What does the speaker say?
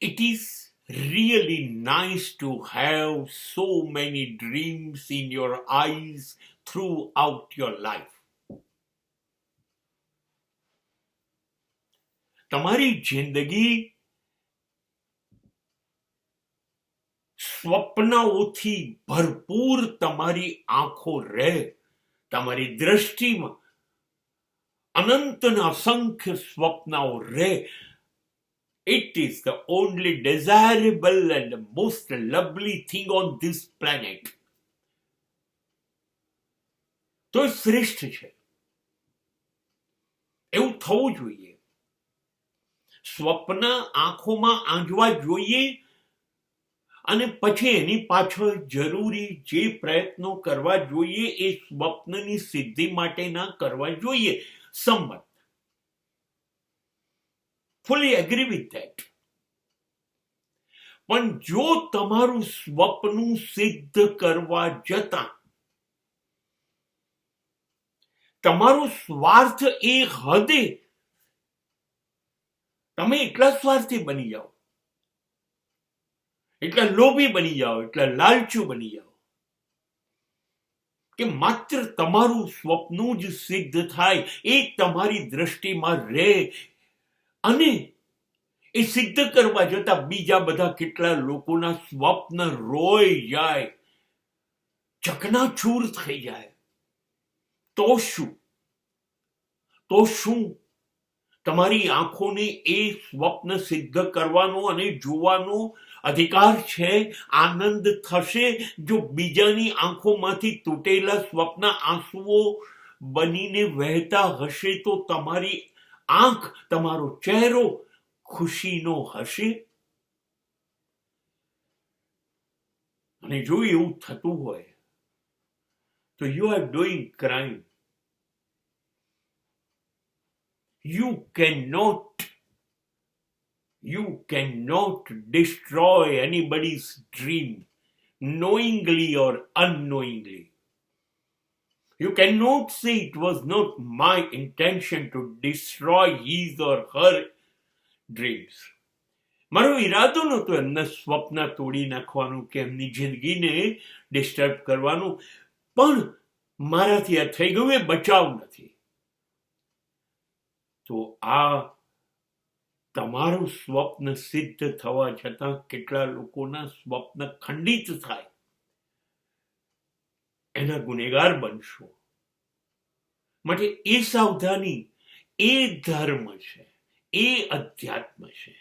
It is really nice to have so many dreams in your eyes throughout your life. તમારી જિંદગી સ્વપ્નાઓથી ભરપૂર તમારી આંખો રહે, તમારી દ્રષ્ટિમાં અનંતના અસંખ્ય સ્વપ્નાઓ રહે. It is the only desirable and the most lovely thing on this planet. તો એ શ્રેષ્ઠ છે, એવું થવું જોઈએ. સ્વપ્ન આંખોમાં આંજવા જોઈએ અને પછી એની પાછળ જરૂરી જે પ્રયત્નો કરવા જોઈએ એ સ્વપ્નની સિદ્ધિ માટેના કરવા જોઈએ. સંમત. Fully agree with that. પણ જો તમારું સ્વપ્ન સિદ્ધ કરવા જતા તમારો સ્વાર્થ એ હદે તમે એટલા સ્વાર્થી બની જાઓ, એટલા લોભી બની જાઓ, એટલા લાલચુ બની જાઓ કે માત્ર તમારું સ્વપ્ન જ સિદ્ધ થાય એ તમારી દ્રષ્ટિમાં રહે અને એ સિદ્ધ કરવા જતા બીજા બધા કેટલા લોકોના સ્વપ્ન રોઈ જાય, ચકનાચૂર થઈ જાય. તો શું તમારી આંખોને એ સ્વપ્ન સિદ્ધ કરવાનો અને જોવાનો અધિકાર છે? આનંદ થશે જો બીજાની આંખોમાંથી તૂટેલા સ્વપ્ન આંસુઓ બનીને વહેતા હશે તો તમારી આંખ, તમારો ચહેરો ખુશીનો હશે? અને જો એવું થતું હોય તો you are doing crime. You cannot destroy anybody's dream knowingly or unknowingly. You cannot say it was not my intention to destroy his or her dreams. મારો ઈરાદો નહોતો એમના સ્વપ્ન તોડી નાખવાનું કે એમની જિંદગીને ડિસ્ટર્બ કરવાનું, પણ મારાથી આ થઈ ગયું, એ બચાવ નથી. તો આ તમારું સ્વપ્ન સિદ્ધ થવા છતાં કેટલા લોકોના સ્વપ્ન ખંડિત થાય, એના ગુનેગાર બનશો. માટે એ સાવધાની, એ ધર્મ છે, એ અધ્યાત્મ છે.